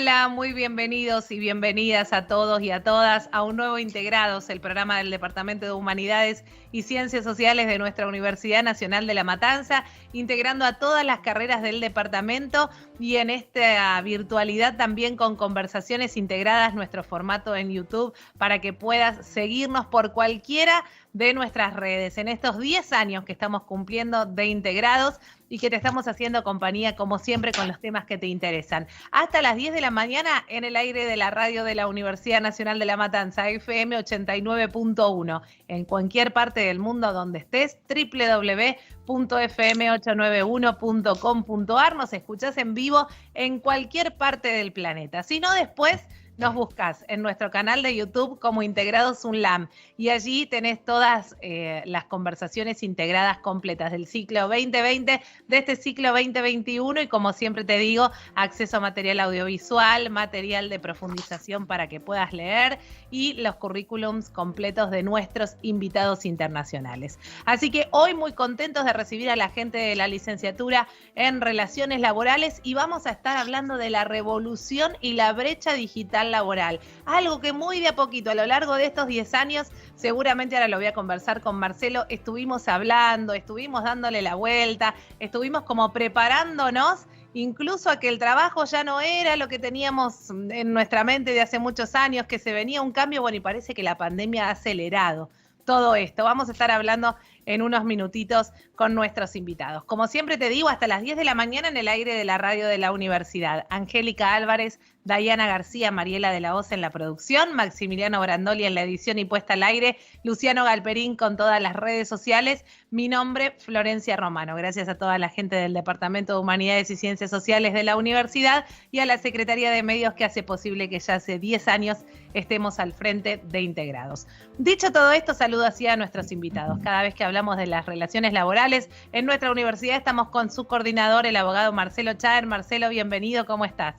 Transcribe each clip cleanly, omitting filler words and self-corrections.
Hola, muy bienvenidos y bienvenidas a todos y a todas a un nuevo Integrados, el programa del Departamento de Humanidades y Ciencias Sociales de nuestra Universidad Nacional de La Matanza, integrando a todas las carreras del departamento y en esta virtualidad también con conversaciones integradas, nuestro formato en YouTube, para que puedas seguirnos por cualquiera de nuestras redes. En estos 10 años que estamos cumpliendo de Integrados y que te estamos haciendo compañía, como siempre, con los temas que te interesan. Hasta las 10 de la mañana en el aire de la radio de la Universidad Nacional de La Matanza, FM 89.1. En cualquier parte del mundo donde estés, www.fm891.com.ar. Nos escuchás en vivo en cualquier parte del planeta. Si no, después nos buscas en nuestro canal de YouTube como Integrados UNLAM y allí tenés todas las conversaciones integradas completas del ciclo 2020, de este ciclo 2021 y, como siempre te digo, acceso a material audiovisual, material de profundización para que puedas leer y los currículums completos de nuestros invitados internacionales. Así que hoy muy contentos de recibir a la gente de la licenciatura en Relaciones Laborales y vamos a estar hablando de la revolución y la brecha digital laboral, algo que muy de a poquito a lo largo de estos 10 años, seguramente ahora lo voy a conversar con Marcelo, estuvimos hablando, estuvimos dándole la vuelta, estuvimos como preparándonos incluso a que el trabajo ya no era lo que teníamos en nuestra mente de hace muchos años, que se venía un cambio, bueno, y parece que la pandemia ha acelerado todo esto. Vamos a estar hablando en unos minutitos con nuestros invitados. Como siempre te digo, hasta las 10 de la mañana en el aire de la radio de la universidad. Angélica Álvarez, Dayana García, Mariela de la Hoz en la producción, Maximiliano Brandoli en la edición y puesta al aire, Luciano Galperín con todas las redes sociales. Mi nombre, Florencia Romano. Gracias a toda la gente del Departamento de Humanidades y Ciencias Sociales de la universidad y a la Secretaría de Medios que hace posible que ya hace 10 años estemos al frente de Integrados. Dicho todo esto, saludo así a nuestros invitados. Cada vez que hablamos de las relaciones laborales en nuestra universidad estamos con su coordinador, el abogado Marcelo Chaer. Marcelo, bienvenido, ¿cómo estás?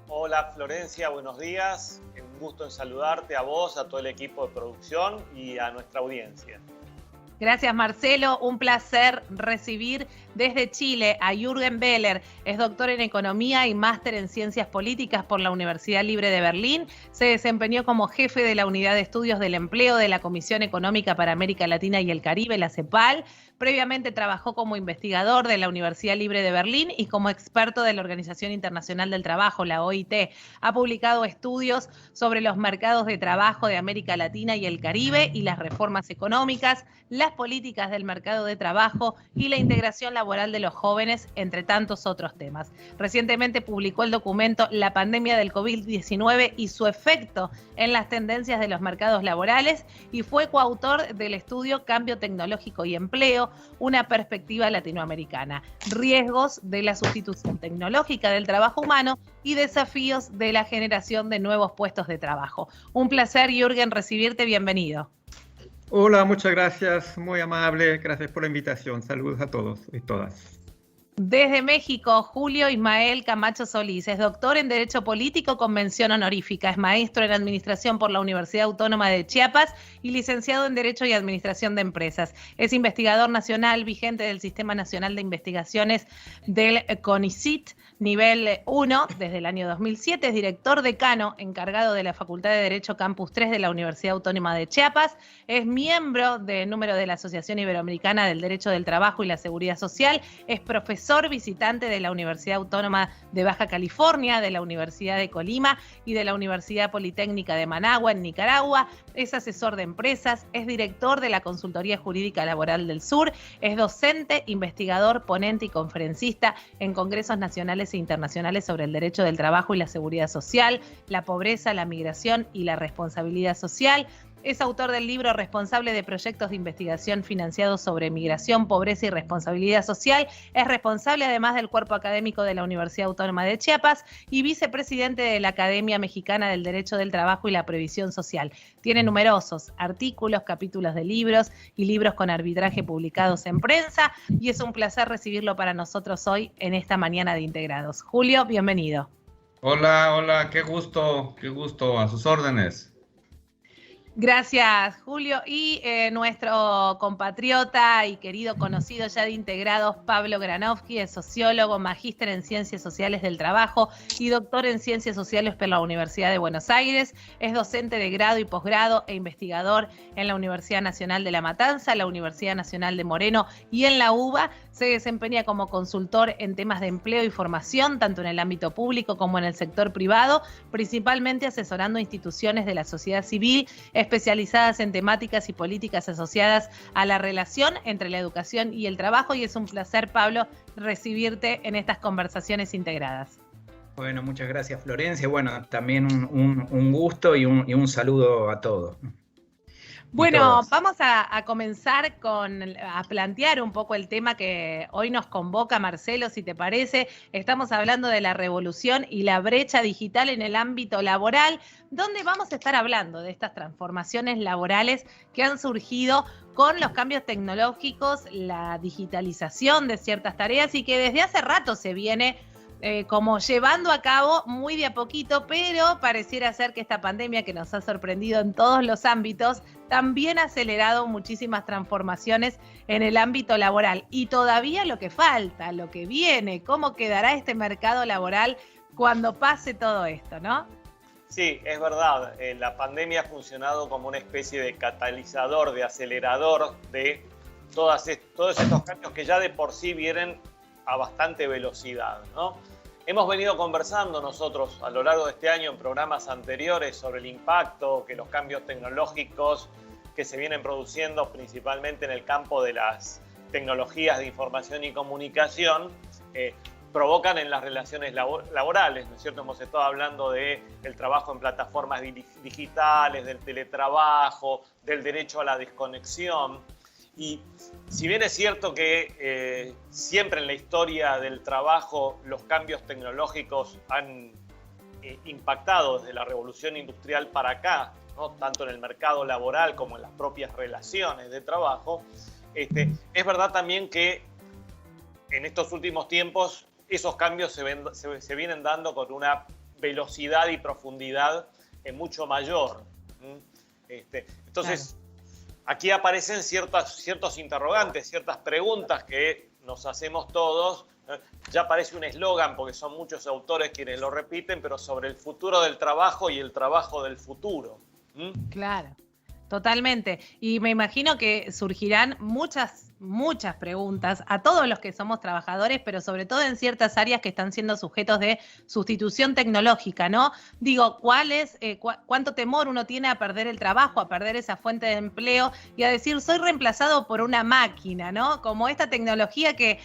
Hola Florencia, buenos días. Un gusto en saludarte a vos, a todo el equipo de producción y a nuestra audiencia. Gracias, Marcelo. Un placer recibir desde Chile a Jürgen Beller. Es doctor en Economía y máster en Ciencias Políticas por la Universidad Libre de Berlín. Se desempeñó como jefe de la Unidad de Estudios del Empleo de la Comisión Económica para América Latina y el Caribe, la CEPAL. Previamente trabajó como investigador de la Universidad Libre de Berlín y como experto de la Organización Internacional del Trabajo, la OIT. Ha publicado estudios sobre los mercados de trabajo de América Latina y el Caribe y las reformas económicas, las políticas del mercado de trabajo y la integración laboral de los jóvenes, entre tantos otros temas. Recientemente publicó el documento La pandemia del COVID-19 y su efecto en las tendencias de los mercados laborales y fue coautor del estudio Cambio Tecnológico y Empleo, una perspectiva latinoamericana, riesgos de la sustitución tecnológica del trabajo humano y desafíos de la generación de nuevos puestos de trabajo. Un placer, Jürgen, recibirte. Bienvenido. Hola, muchas gracias, muy amable, gracias por la invitación. Saludos a todos y todas. Desde México, Julio Ismael Camacho Solís es doctor en Derecho Político con mención honorífica, es maestro en Administración por la Universidad Autónoma de Chiapas y licenciado en Derecho y Administración de Empresas. Es investigador nacional vigente del Sistema Nacional de Investigaciones del CONICIT, nivel 1, desde el año 2007, es director decano encargado de la Facultad de Derecho Campus 3 de la Universidad Autónoma de Chiapas, es miembro del número de la Asociación Iberoamericana del Derecho del Trabajo y la Seguridad Social, es profesor visitante de la Universidad Autónoma de Baja California, de la Universidad de Colima y de la Universidad Politécnica de Managua en Nicaragua, es asesor de empresas, es director de la Consultoría Jurídica Laboral del Sur, es docente, investigador, ponente y conferencista en congresos nacionales e internacionales sobre el derecho del trabajo y la seguridad social, la pobreza, la migración y la responsabilidad social. Es autor del libro Responsable de Proyectos de Investigación Financiados sobre Migración, Pobreza y Responsabilidad Social. Es responsable además del cuerpo académico de la Universidad Autónoma de Chiapas y vicepresidente de la Academia Mexicana del Derecho del Trabajo y la Previsión Social. Tiene numerosos artículos, capítulos de libros y libros con arbitraje publicados en prensa y es un placer recibirlo para nosotros hoy en esta mañana de Integrados. Julio, bienvenido. Hola, qué gusto, a sus órdenes. Gracias, Julio. Y nuestro compatriota y querido conocido ya de Integrados, Pablo Granovsky, es sociólogo, magíster en Ciencias Sociales del Trabajo y doctor en Ciencias Sociales por la Universidad de Buenos Aires. Es docente de grado y posgrado e investigador en la Universidad Nacional de La Matanza, la Universidad Nacional de Moreno y en la UBA. Se desempeña como consultor en temas de empleo y formación, tanto en el ámbito público como en el sector privado, principalmente asesorando instituciones de la sociedad civil, especializadas en temáticas y políticas asociadas a la relación entre la educación y el trabajo, y es un placer, Pablo, recibirte en estas conversaciones integradas. Bueno, muchas gracias, Florencia. Bueno, también un gusto y un saludo a todos. Bueno, vamos a comenzar a plantear un poco el tema que hoy nos convoca, Marcelo, si te parece. Estamos hablando de la revolución y la brecha digital en el ámbito laboral, donde vamos a estar hablando de estas transformaciones laborales que han surgido con los cambios tecnológicos, la digitalización de ciertas tareas y que desde hace rato se viene como llevando a cabo muy de a poquito, pero pareciera ser que esta pandemia que nos ha sorprendido en todos los ámbitos también ha acelerado muchísimas transformaciones en el ámbito laboral. Y todavía lo que falta, lo que viene, cómo quedará este mercado laboral cuando pase todo esto, ¿no? Sí, es verdad. La pandemia ha funcionado como una especie de catalizador, de acelerador de todos estos cambios que ya de por sí vienen a bastante velocidad, ¿no? Hemos venido conversando nosotros a lo largo de este año en programas anteriores sobre el impacto que los cambios tecnológicos que se vienen produciendo principalmente en el campo de las tecnologías de información y comunicación provocan en las relaciones laborales, ¿no es cierto? Hemos estado hablando del trabajo en plataformas digitales, del teletrabajo, del derecho a la desconexión. Y si bien es cierto que siempre en la historia del trabajo los cambios tecnológicos han impactado desde la revolución industrial para acá, ¿no? Tanto en el mercado laboral como en las propias relaciones de trabajo, es verdad también que en estos últimos tiempos esos cambios se vienen dando con una velocidad y profundidad mucho mayor. Entonces, claro, aquí aparecen ciertos interrogantes, ciertas preguntas que nos hacemos todos. Ya parece un eslogan porque son muchos autores quienes lo repiten, pero sobre el futuro del trabajo y el trabajo del futuro. Claro, totalmente. Y me imagino que surgirán muchas preguntas a todos los que somos trabajadores, pero sobre todo en ciertas áreas que están siendo sujetos de sustitución tecnológica, ¿no? Digo, ¿cuánto temor uno tiene a perder el trabajo, a perder esa fuente de empleo y a decir, soy reemplazado por una máquina, ¿no? Como esta tecnología que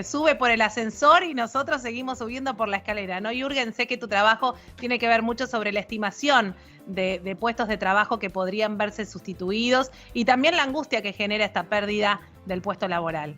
sube por el ascensor y nosotros seguimos subiendo por la escalera, ¿no? Jürgen, sé que tu trabajo tiene que ver mucho sobre la estimación de puestos de trabajo que podrían verse sustituidos y también la angustia que genera esta pérdida del puesto laboral.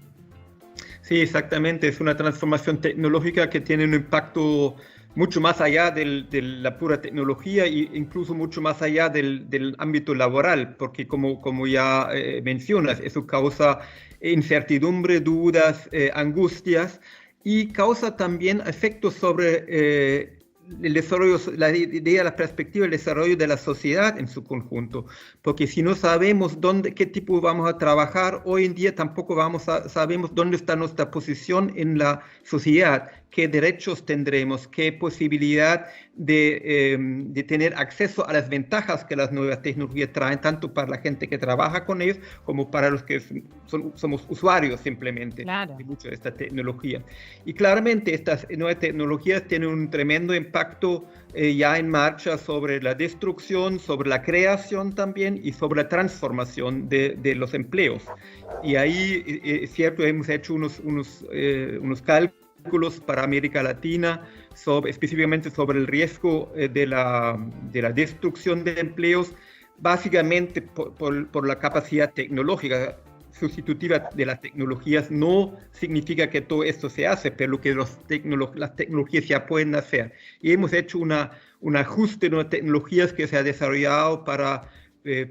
Sí, exactamente. Es una transformación tecnológica que tiene un impacto mucho más allá de la pura tecnología e incluso mucho más allá del ámbito laboral, porque como ya mencionas, eso causa incertidumbre, dudas, angustias y causa también efectos sobre el desarrollo, la idea, la perspectiva del desarrollo de la sociedad en su conjunto, porque si no sabemos qué tipo vamos a trabajar, hoy en día tampoco sabemos dónde está nuestra posición en la sociedad, qué derechos tendremos, qué posibilidad de tener acceso a las ventajas que las nuevas tecnologías traen, tanto para la gente que trabaja con ellos como para los que somos usuarios simplemente, claro, de mucha de esta tecnología. Y claramente estas nuevas tecnologías tienen un tremendo impacto ya en marcha sobre la destrucción, sobre la creación también y sobre la transformación de los empleos. Y ahí es cierto, hemos hecho unos cálculos para América Latina, específicamente sobre el riesgo de la destrucción de empleos, básicamente por la capacidad tecnológica sustitutiva de las tecnologías. No significa que todo esto se hace, pero lo que las tecnologías ya pueden hacer. Y hemos hecho un ajuste de las tecnologías que se ha desarrollado para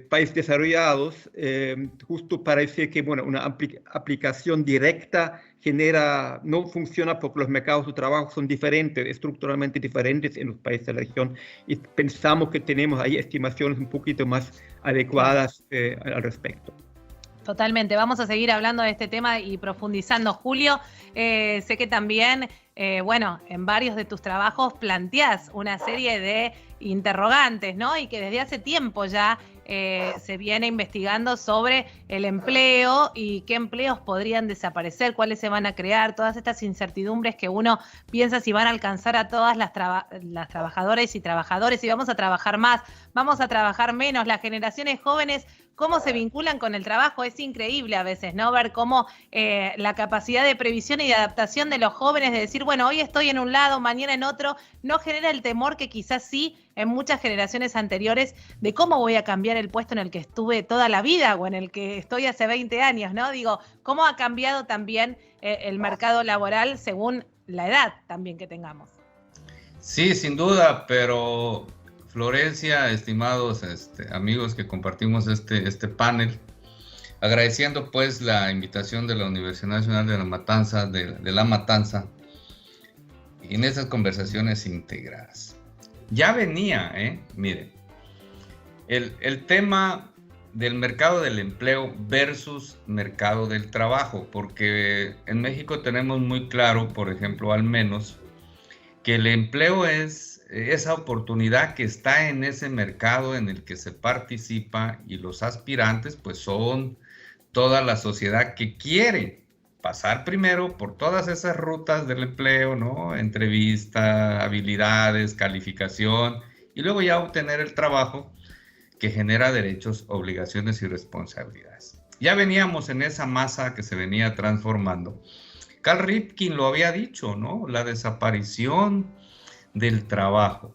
países desarrollados, justo parece que una aplicación directa no funciona porque los mercados de trabajo son diferentes, estructuralmente diferentes en los países de la región, y pensamos que tenemos ahí estimaciones un poquito más adecuadas al respecto. Totalmente, vamos a seguir hablando de este tema y profundizando. Julio, sé que también, en varios de tus trabajos planteás una serie de interrogantes, ¿no? Y que desde hace tiempo ya se viene investigando sobre el empleo y qué empleos podrían desaparecer, cuáles se van a crear, todas estas incertidumbres que uno piensa si van a alcanzar a todas las trabajadoras y trabajadores, si vamos a trabajar más, vamos a trabajar menos, las generaciones jóvenes, cómo se vinculan con el trabajo. Es increíble a veces, ¿no? Ver cómo la capacidad de previsión y de adaptación de los jóvenes, de decir, bueno, hoy estoy en un lado, mañana en otro, no genera el temor que quizás sí en muchas generaciones anteriores de cómo voy a cambiar el puesto en el que estuve toda la vida o en el que estoy hace 20 años, ¿no? Digo, cómo ha cambiado también el mercado laboral según la edad también que tengamos. Sí, sin duda, pero Florencia, estimados amigos que compartimos este panel, agradeciendo pues la invitación de la Universidad Nacional de La Matanza, de La Matanza, en esas conversaciones integradas. Ya venía, miren, el tema del mercado del empleo versus mercado del trabajo, porque en México tenemos muy claro, por ejemplo, al menos, que el empleo es esa oportunidad que está en ese mercado en el que se participa, y los aspirantes pues son toda la sociedad que quiere pasar primero por todas esas rutas del empleo, ¿no? Entrevista, habilidades, calificación, y luego ya obtener el trabajo que genera derechos, obligaciones y responsabilidades. Ya veníamos en esa masa que se venía transformando. Carl Ripken lo había dicho, ¿no? La desaparición del trabajo.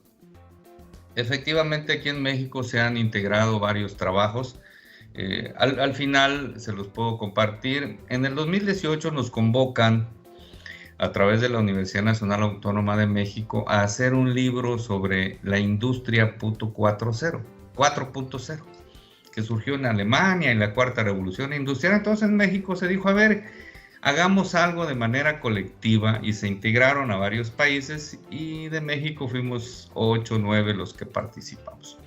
Efectivamente, aquí en México se han integrado varios trabajos. Al final se los puedo compartir. En el 2018 nos convocan a través de la Universidad Nacional Autónoma de México a hacer un libro sobre la industria 4.0, que surgió en Alemania en la cuarta revolución industrial. Entonces en México se dijo, a ver, hagamos algo de manera colectiva, y se integraron a varios países, y de México fuimos 8 o 9 los que participamos.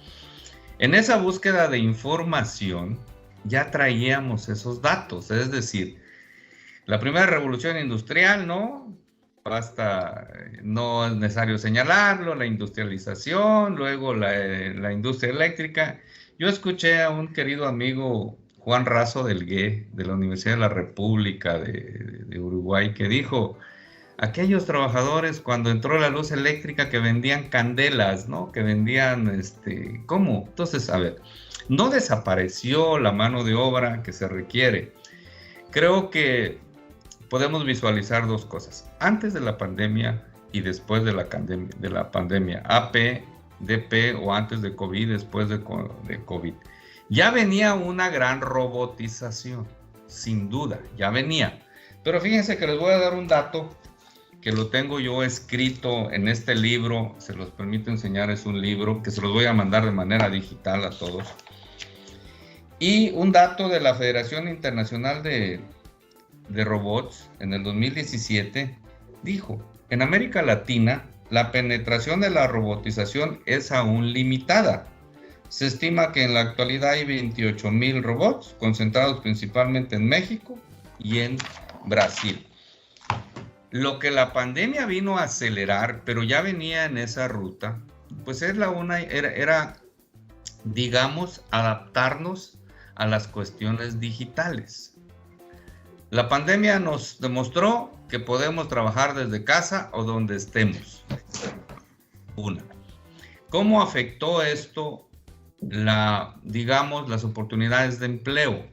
En esa búsqueda de información ya traíamos esos datos, es decir, la primera revolución industrial, ¿no? No es necesario señalarlo, la industrialización, luego la industria eléctrica. Yo escuché a un querido amigo, Juan Razo Delgué, de la Universidad de la República de Uruguay, que dijo, aquellos trabajadores cuando entró la luz eléctrica que vendían candelas, ¿no? Que vendían, ¿cómo? Entonces, a ver, no desapareció la mano de obra que se requiere. Creo que podemos visualizar dos cosas, antes de la pandemia y después de la pandemia, AP, DP, o antes de COVID, después de COVID. Ya venía una gran robotización, sin duda, ya venía. Pero fíjense que les voy a dar un dato que lo tengo yo escrito en este libro, se los permito enseñar, es un libro que se los voy a mandar de manera digital a todos. Y un dato de la Federación Internacional de Robots en el 2017 dijo, en América Latina la penetración de la robotización es aún limitada. Se estima que en la actualidad hay 28,000 robots concentrados principalmente en México y en Brasil. Lo que la pandemia vino a acelerar, pero ya venía en esa ruta, pues era, digamos, adaptarnos a las cuestiones digitales. La pandemia nos demostró que podemos trabajar desde casa o donde estemos. ¿Cómo afectó esto las oportunidades de empleo?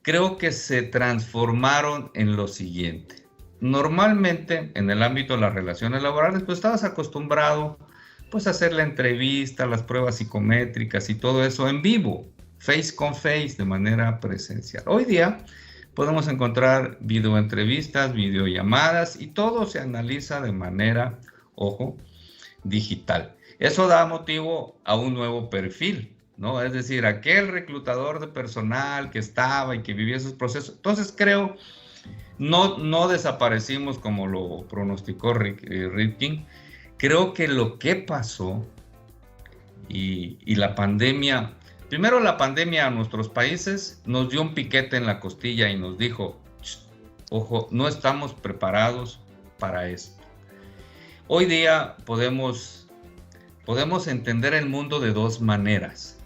Creo que se transformaron en lo siguiente. Normalmente, en el ámbito de las relaciones laborales, pues estabas acostumbrado pues a hacer la entrevista, las pruebas psicométricas y todo eso en vivo, face con face, de manera presencial. Hoy día podemos encontrar videoentrevistas, videollamadas, y todo se analiza de manera, ojo, digital. Eso da motivo a un nuevo perfil ¿no? Es decir, aquel reclutador de personal que estaba y que vivía esos procesos. Entonces creo, no desaparecimos como lo pronosticó Rifkin. Creo que lo que pasó y la pandemia, primero la pandemia a nuestros países nos dio un piquete en la costilla y nos dijo, ojo, no estamos preparados para esto. Hoy día podemos entender el mundo de dos maneras.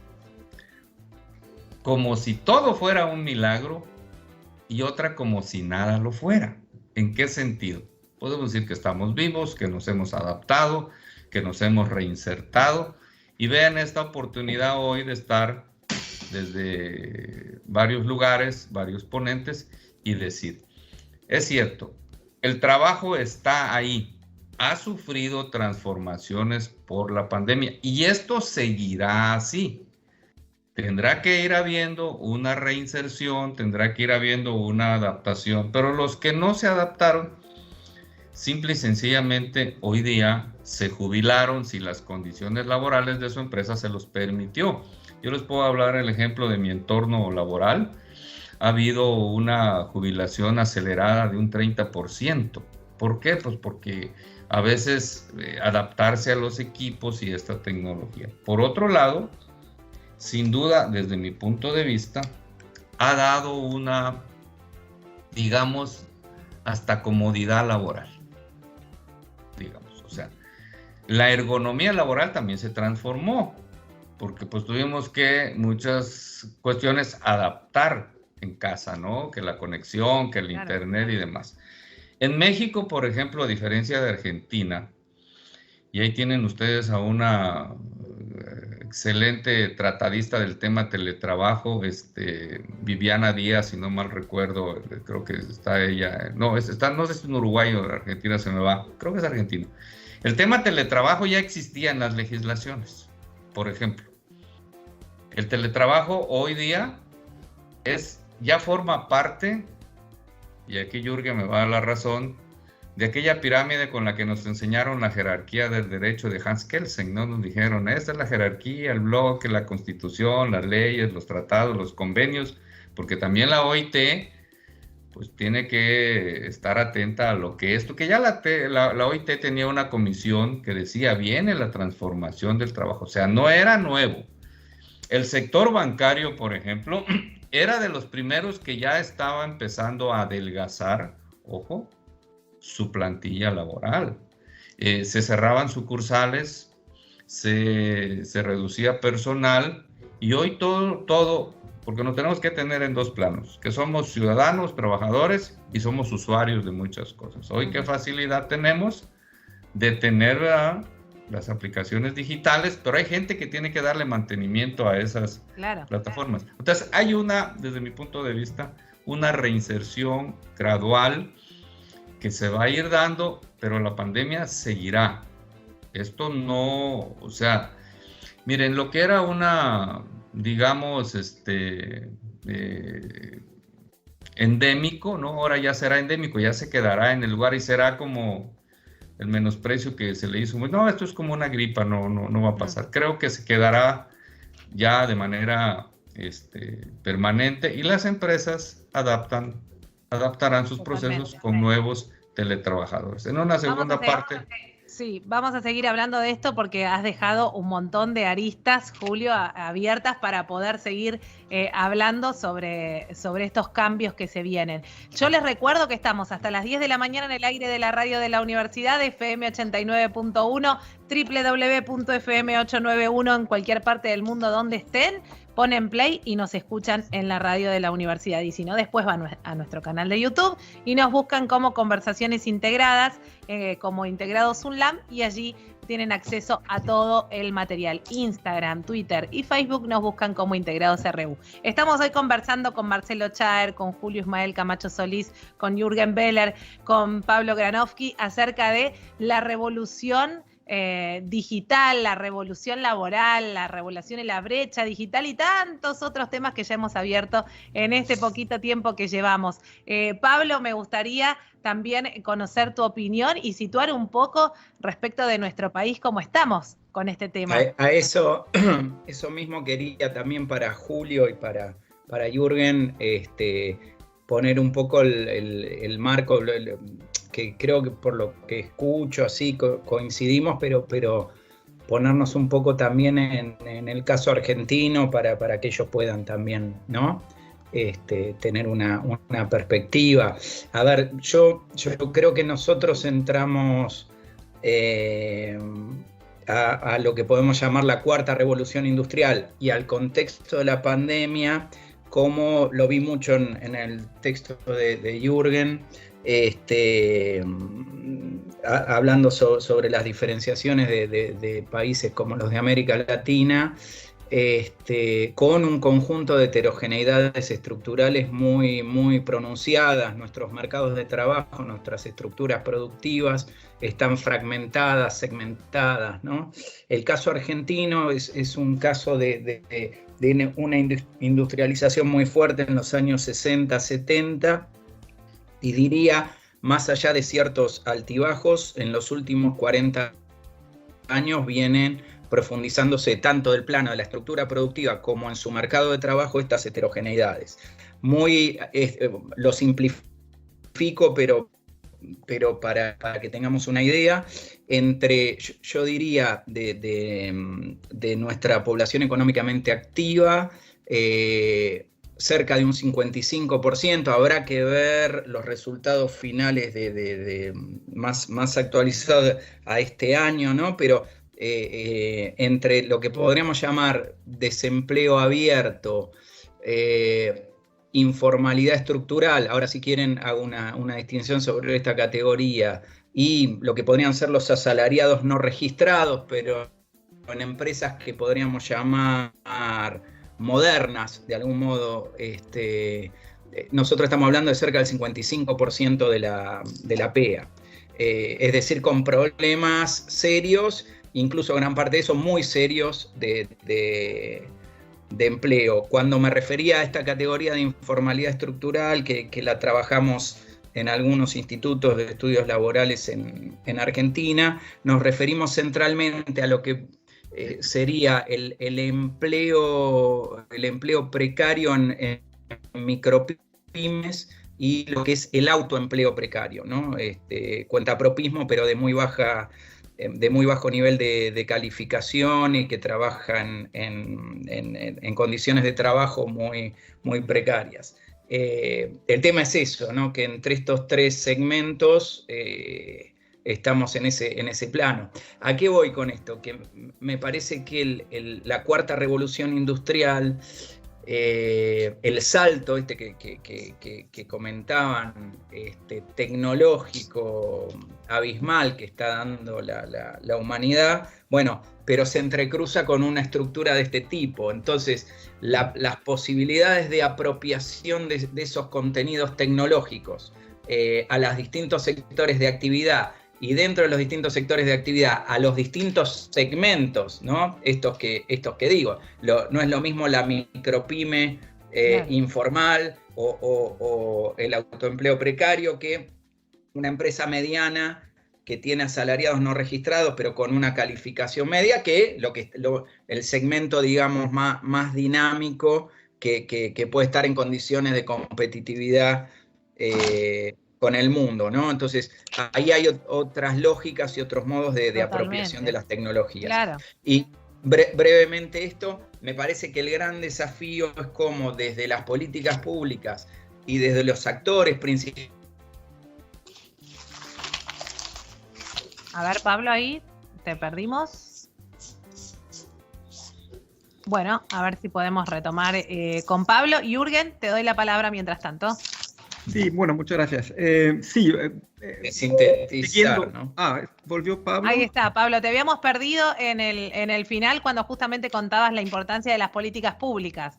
Como si todo fuera un milagro y otra como si nada lo fuera. ¿En qué sentido? Podemos decir que estamos vivos, que nos hemos adaptado, que nos hemos reinsertado y vean esta oportunidad hoy de estar desde varios lugares, varios ponentes y decir, es cierto, el trabajo está ahí, ha sufrido transformaciones por la pandemia y esto seguirá así. Tendrá que ir habiendo una reinserción, tendrá que ir habiendo una adaptación, pero los que no se adaptaron, simple y sencillamente hoy día se jubilaron si las condiciones laborales de su empresa se los permitió. Yo les puedo hablar el ejemplo de mi entorno laboral. Ha habido una jubilación acelerada de un 30%. ¿Por qué? Pues porque a veces adaptarse a los equipos y esta tecnología. Por otro lado, sin duda, desde mi punto de vista, ha dado una, digamos, hasta comodidad laboral. Digamos, o sea, la ergonomía laboral también se transformó, porque pues tuvimos que muchas cuestiones adaptar en casa, ¿no? Que la conexión, que el internet y demás. En México, por ejemplo, a diferencia de Argentina, y ahí tienen ustedes a una excelente tratadista del tema teletrabajo, Viviana Díaz, si no mal recuerdo, creo que está ella, no sé si es en Uruguay o en Argentina, se me va, creo que es argentino. El tema teletrabajo ya existía en las legislaciones, por ejemplo. El teletrabajo hoy día ya forma parte, y aquí Jürgen me va a dar la razón, de aquella pirámide con la que nos enseñaron la jerarquía del derecho de Hans Kelsen, ¿no? Nos dijeron, esta es la jerarquía, el bloque, la constitución, las leyes, los tratados, los convenios, porque también la OIT, pues tiene que estar atenta a lo que esto, que ya la OIT tenía una comisión que decía, viene la transformación del trabajo, o sea, no era nuevo. El sector bancario, por ejemplo, era de los primeros que ya estaba empezando a adelgazar, ojo, su plantilla laboral. Se cerraban sucursales, se reducía personal y hoy todo, porque nos tenemos que tener en dos planos, que somos ciudadanos, trabajadores y somos usuarios de muchas cosas. Hoy qué facilidad tenemos de tener las aplicaciones digitales, pero hay gente que tiene que darle mantenimiento a esas plataformas. Entonces hay desde mi punto de vista, una reinserción gradual que se va a ir dando, pero la pandemia seguirá. Esto no, o sea, miren, lo que era una, digamos, endémico, ¿no? Ahora ya será endémico, ya se quedará en el lugar y será como el menosprecio que se le hizo. No, esto es como una gripa, no va a pasar. Creo que se quedará ya de manera permanente y las empresas adaptarán sus procesos con nuevos teletrabajadores. En una segunda parte... Sí, vamos a seguir hablando de esto porque has dejado un montón de aristas, Julio, abiertas para poder seguir hablando sobre estos cambios que se vienen. Yo les recuerdo que estamos hasta las 10 de la mañana en el aire de la radio de la universidad, FM 89.1, www.fm891 en cualquier parte del mundo donde estén. Ponen play y nos escuchan en la radio de la universidad. Y si no, después van a nuestro canal de YouTube y nos buscan como Conversaciones Integradas, como Integrados UNLAM, y allí tienen acceso a todo el material. Instagram, Twitter y Facebook nos buscan como Integrados RU. Estamos hoy conversando con Marcelo Chaer, con Julio Ismael Camacho Solís, con Jürgen Beller, con Pablo Granowski acerca de la revolución digital, la revolución laboral, la revolución en la brecha digital y tantos otros temas que ya hemos abierto en este poquito tiempo que llevamos. Pablo, me gustaría también conocer tu opinión y situar un poco respecto de nuestro país, cómo estamos con este tema. A eso mismo quería también para Julio y para Jürgen poner un poco el marco, que creo que por lo que escucho así coincidimos, pero ponernos un poco también en el caso argentino para que ellos puedan también, ¿no? Tener una perspectiva. A ver, yo creo que nosotros entramos a lo que podemos llamar la cuarta revolución industrial y al contexto de la pandemia, como lo vi mucho en el texto de Jürgen, hablando sobre las diferenciaciones de países como los de América Latina, con un conjunto de heterogeneidades estructurales muy, muy pronunciadas. Nuestros mercados de trabajo, nuestras estructuras productivas están fragmentadas, segmentadas, ¿no? El caso argentino es un caso de una industrialización muy fuerte en los años 60, 70, y diría, más allá de ciertos altibajos, en los últimos 40 años vienen profundizándose tanto del plano de la estructura productiva como en su mercado de trabajo estas heterogeneidades. Lo simplifico, pero para que tengamos una idea, yo diría, de nuestra población económicamente activa, cerca de un 55%, habrá que ver los resultados finales más actualizados a este año, ¿no? Pero entre lo que podríamos llamar desempleo abierto, informalidad estructural, ahora si quieren hago una distinción sobre esta categoría, y lo que podrían ser los asalariados no registrados, pero en empresas que podríamos llamar modernas, de algún modo, nosotros estamos hablando de cerca del 55% de la PEA. Es decir, con problemas serios, incluso gran parte de eso muy serios de empleo. Cuando me refería a esta categoría de informalidad estructural, que la trabajamos en algunos institutos de estudios laborales en Argentina, nos referimos centralmente a lo que sería el empleo precario en micropymes y lo que es el autoempleo precario, ¿no? Cuentapropismo, pero de muy bajo nivel de calificación y que trabajan en condiciones de trabajo muy, muy precarias. El tema es eso, ¿no? Que entre estos tres segmentos estamos en ese plano. ¿A qué voy con esto? Que me parece que la cuarta revolución industrial, el salto que comentaban, tecnológico abismal que está dando la humanidad, bueno, pero se entrecruza con una estructura de este tipo. Entonces, las posibilidades de apropiación de esos contenidos tecnológicos a los distintos sectores de actividad, y dentro de los distintos sectores de actividad a los distintos segmentos, ¿no? Estos que digo, no es lo mismo la micropyme informal o el autoempleo precario que una empresa mediana que tiene asalariados no registrados pero con una calificación media, que el segmento, digamos, más dinámico que puede estar en condiciones de competitividad con el mundo, ¿no? Entonces, ahí hay otras lógicas y otros modos de apropiación de las tecnologías. Claro. Y brevemente esto, me parece que el gran desafío es cómo desde las políticas públicas y desde los actores principales. A ver, Pablo, ahí te perdimos. Bueno, a ver si podemos retomar con Pablo. Jürgen, te doy la palabra mientras tanto. Sí, bueno, muchas gracias. Sintetizar, ¿no? ¿Volvió Pablo? Ahí está, Pablo. Te habíamos perdido en el final cuando justamente contabas la importancia de las políticas públicas.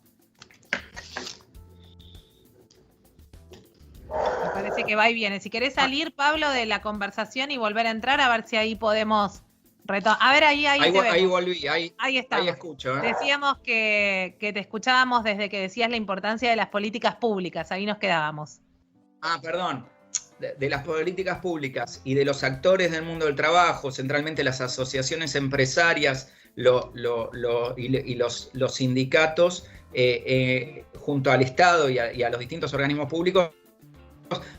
Me parece que va y viene. Si querés salir, Pablo, de la conversación y volver a entrar, a ver si ahí podemos A ver, ahí te vemos. Ahí volví, ahí estamos. Ahí escucho. Decíamos que te escuchábamos desde que decías la importancia de las políticas públicas, ahí nos quedábamos. Perdón. De las políticas públicas y de los actores del mundo del trabajo, centralmente las asociaciones empresarias y los sindicatos, junto al Estado y a los distintos organismos públicos,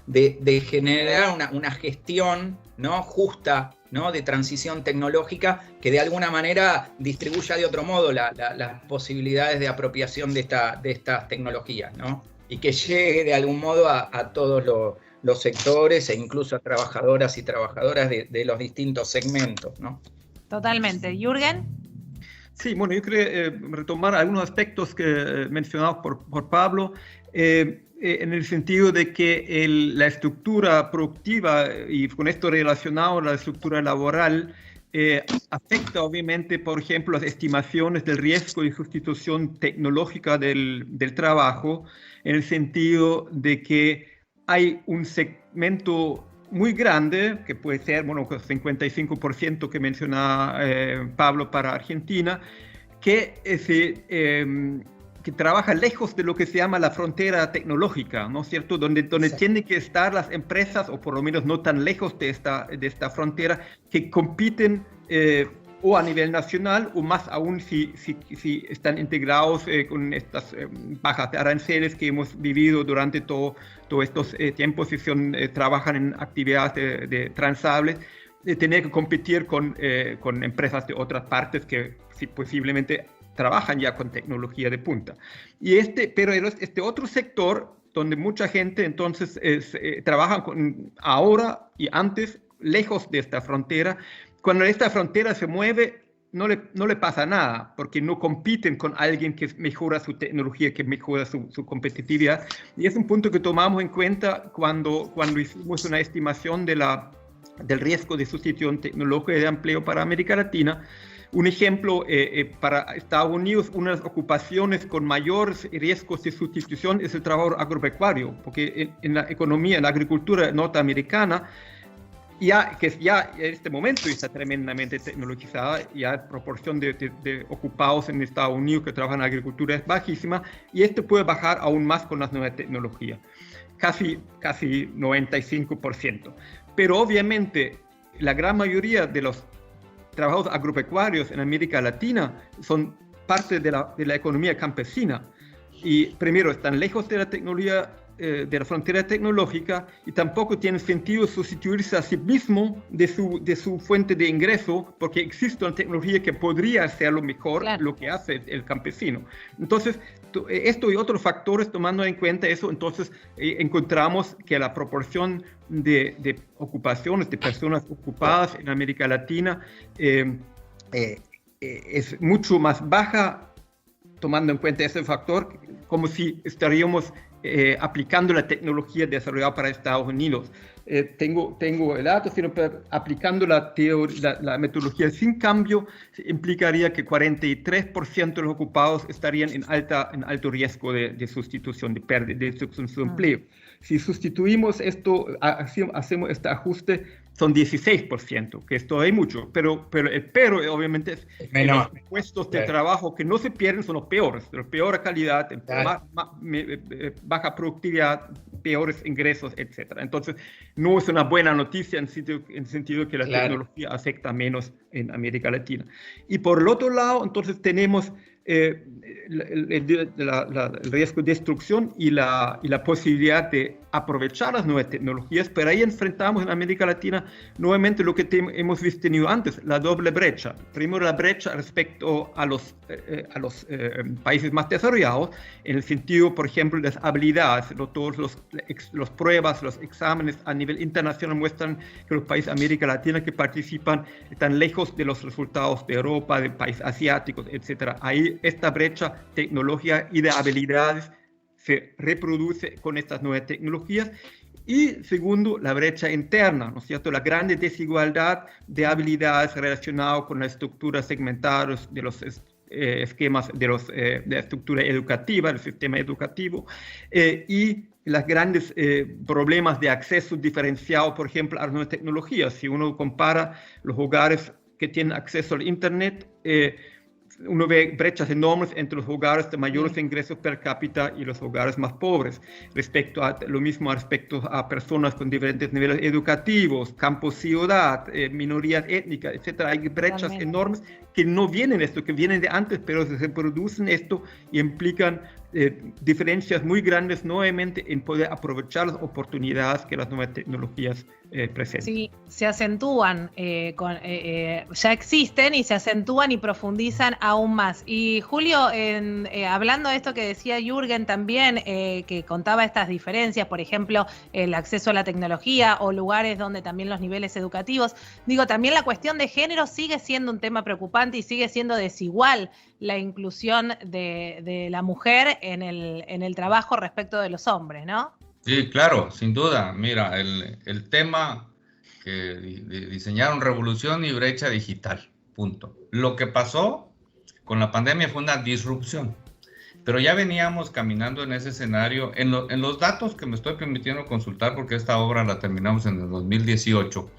de generar una gestión, ¿no?, justa, ¿no?, de transición tecnológica que de alguna manera distribuya de otro modo las posibilidades de apropiación de estas tecnologías, ¿no?, y que llegue de algún modo a todos los sectores e incluso a trabajadoras y trabajadoras de los distintos segmentos, ¿no? Totalmente. ¿Jürgen? Sí, bueno, yo quería retomar algunos aspectos que mencionados por Pablo, en el sentido de que la estructura productiva, y con esto relacionado a la estructura laboral, afecta obviamente, por ejemplo, las estimaciones del riesgo de sustitución tecnológica del trabajo, en el sentido de que hay un segmento muy grande, que puede ser, bueno, el 55% que mencionaba Pablo para Argentina, que trabaja lejos de lo que se llama la frontera tecnológica, ¿no es cierto? Donde tienen que estar las empresas, o por lo menos no tan lejos de esta frontera, que compiten o a nivel nacional, o más aún si están integrados con estas bajas de aranceles que hemos vivido durante todos estos tiempos, y trabajan en actividades transables, tener que competir con empresas de otras partes que posiblemente trabajan ya con tecnología de punta. Pero este otro sector, donde mucha gente entonces trabaja ahora y antes, lejos de esta frontera, cuando esta frontera se mueve, no le pasa nada, porque no compiten con alguien que mejora su tecnología, que mejora su competitividad. Y es un punto que tomamos en cuenta cuando hicimos una estimación del riesgo de sustitución tecnológica de empleo para América Latina. Un ejemplo, para Estados Unidos, una de las ocupaciones con mayores riesgos de sustitución es el trabajo agropecuario, porque en la economía, en la agricultura norteamericana, que ya en este momento está tremendamente tecnologizada, ya la proporción de ocupados en Estados Unidos que trabajan en agricultura es bajísima, y esto puede bajar aún más con las nuevas tecnologías, casi 95%. Pero obviamente la gran mayoría de los trabajos agropecuarios en América Latina son parte de la economía campesina, y primero están lejos de la tecnología, de la frontera tecnológica, y tampoco tiene sentido sustituirse a sí mismo de su fuente de ingreso, porque existe una tecnología que podría hacer lo mejor, claro, lo que hace el campesino. Entonces, esto y otros factores, tomando en cuenta eso, entonces encontramos que la proporción de ocupaciones, de personas ocupadas en América Latina es mucho más baja, tomando en cuenta ese factor, como si estaríamos aplicando la tecnología desarrollada para Estados Unidos. Tengo el dato, sino aplicando la metodología sin cambio, implicaría que 43% de los ocupados estarían en alto riesgo de sustitución, de pérdida de su empleo. Si sustituimos esto, hacemos este ajuste, son 16%, que esto hay mucho, pero obviamente es menor. Los puestos de trabajo que no se pierden son los peores, de peor calidad, baja productividad, peores ingresos, etc. Entonces, no es una buena noticia en el sentido que la tecnología afecta menos en América Latina. Y por el otro lado, entonces tenemos el riesgo de destrucción y la posibilidad de aprovechar las nuevas tecnologías, pero ahí enfrentamos en América Latina nuevamente lo que hemos tenido antes, la doble brecha. Primero, la brecha respecto a los países más desarrollados, en el sentido, por ejemplo, de las habilidades. Todos los pruebas, los exámenes a nivel internacional muestran que los países de América Latina que participan están lejos de los resultados de Europa, de países asiáticos, etc. Ahí esta brecha tecnológica y de habilidades se reproduce con estas nuevas tecnologías. Y segundo, la brecha interna, ¿no es cierto? La gran desigualdad de habilidades relacionadas con la estructura segmentada de los esquemas de la estructura educativa, del sistema educativo, y los grandes problemas de acceso diferenciado, por ejemplo, a las nuevas tecnologías. Si uno compara los hogares que tienen acceso al Internet, uno ve brechas enormes entre los hogares de mayores ingresos per cápita y los hogares más pobres. Respecto a lo mismo respecto a personas con diferentes niveles educativos, campo-ciudad, minorías étnicas, etc. Hay brechas enormes que no vienen de esto, que vienen de antes, pero se producen esto y implican diferencias muy grandes nuevamente en poder aprovechar las oportunidades que las nuevas tecnologías presentan. Sí, se acentúan, ya existen y se acentúan y profundizan aún más. Y Julio, hablando de esto que decía Jürgen también, que contaba estas diferencias, por ejemplo, el acceso a la tecnología o lugares donde también los niveles educativos, digo, también la cuestión de género sigue siendo un tema preocupante y sigue siendo desigual la inclusión de la mujer en el trabajo respecto de los hombres, ¿no? Sí, claro, sin duda. Mira, el tema que diseñaron revolución y brecha digital, punto. Lo que pasó con la pandemia fue una disrupción, pero ya veníamos caminando en ese escenario. En los datos que me estoy permitiendo consultar, porque esta obra la terminamos en el 2018,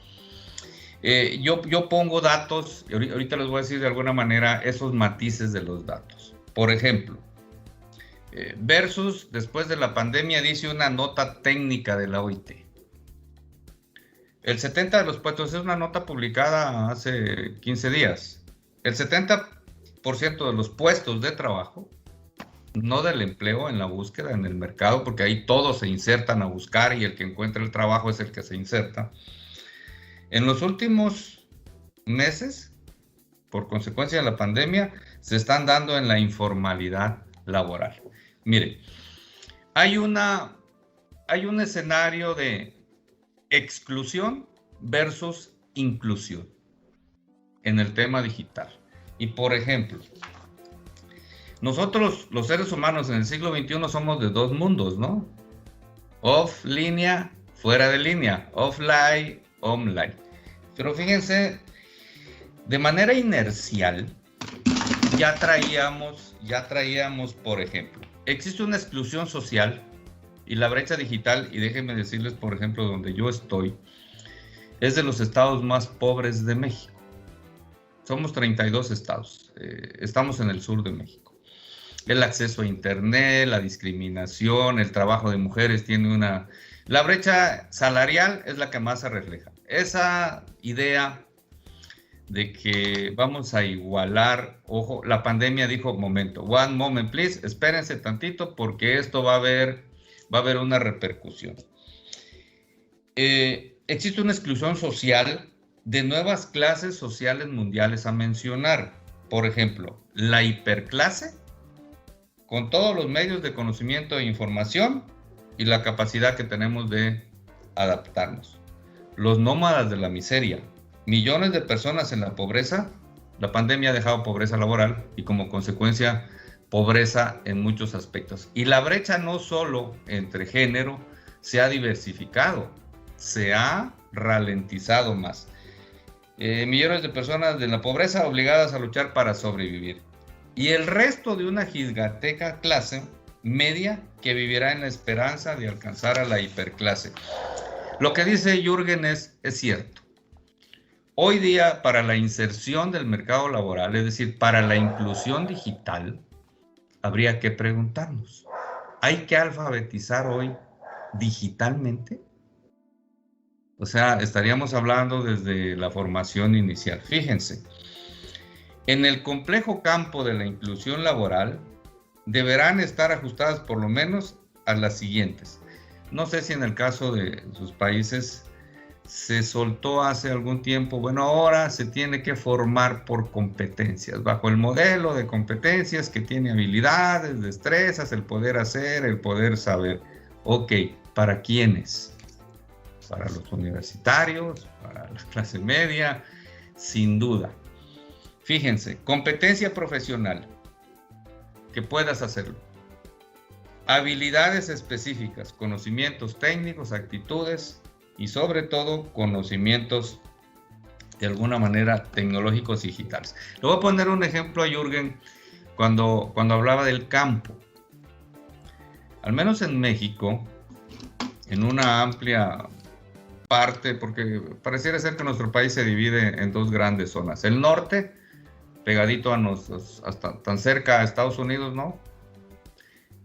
yo pongo datos, y ahorita les voy a decir de alguna manera esos matices de los datos. Por ejemplo, versus después de la pandemia, dice una nota técnica de la OIT. El 70% de los puestos, es una nota publicada hace 15 días, el 70% de los puestos de trabajo, no del empleo, en la búsqueda, en el mercado, porque ahí todos se insertan a buscar y el que encuentra el trabajo es el que se inserta. En los últimos meses, por consecuencia de la pandemia, se están dando en la informalidad laboral. Mire, hay un escenario de exclusión versus inclusión en el tema digital. Y por ejemplo, nosotros los seres humanos en el siglo XXI somos de dos mundos, ¿no? Off línea, fuera de línea, offline, online. Pero fíjense, de manera inercial, ya traíamos, por ejemplo, existe una exclusión social y la brecha digital, y déjenme decirles, por ejemplo, donde yo estoy, es de los estados más pobres de México. Somos 32 estados, estamos en el sur de México. El acceso a internet, la discriminación, el trabajo de mujeres tiene una... La brecha salarial es la que más se refleja. Esa idea de que vamos a igualar, ojo, la pandemia dijo, one moment please, espérense tantito porque esto va a haber una repercusión. Existe una exclusión social de nuevas clases sociales mundiales a mencionar. Por ejemplo, la hiperclase, con todos los medios de conocimiento e información y la capacidad que tenemos de adaptarnos. Los nómadas de la miseria, millones de personas en la pobreza. La pandemia ha dejado pobreza laboral y como consecuencia pobreza en muchos aspectos. Y la brecha no solo entre género se ha diversificado, se ha ralentizado más. Millones de personas de la pobreza obligadas a luchar para sobrevivir. Y el resto de una gigantesca clase media que vivirá en la esperanza de alcanzar a la hiperclase. Lo que dice Jürgen es cierto. Hoy día, para la inserción del mercado laboral, es decir, para la inclusión digital, habría que preguntarnos, ¿hay que alfabetizar hoy digitalmente? O sea, estaríamos hablando desde la formación inicial. Fíjense, en el complejo campo de la inclusión laboral, deberán estar ajustadas por lo menos a las siguientes. No sé si en el caso de sus países se soltó hace algún tiempo, bueno, ahora se tiene que formar por competencias, bajo el modelo de competencias que tiene habilidades, destrezas, el poder hacer, el poder saber. Ok, ¿para quiénes? Para los universitarios, para la clase media, sin duda. Fíjense, competencia profesional, que puedas hacerlo. Habilidades específicas, conocimientos técnicos, actitudes y sobre todo conocimientos de alguna manera tecnológicos digitales. Le voy a poner un ejemplo a Jürgen cuando hablaba del campo. Al menos en México, en una amplia parte, porque pareciera ser que nuestro país se divide en dos grandes zonas. El norte, pegadito hasta tan cerca a Estados Unidos, ¿no?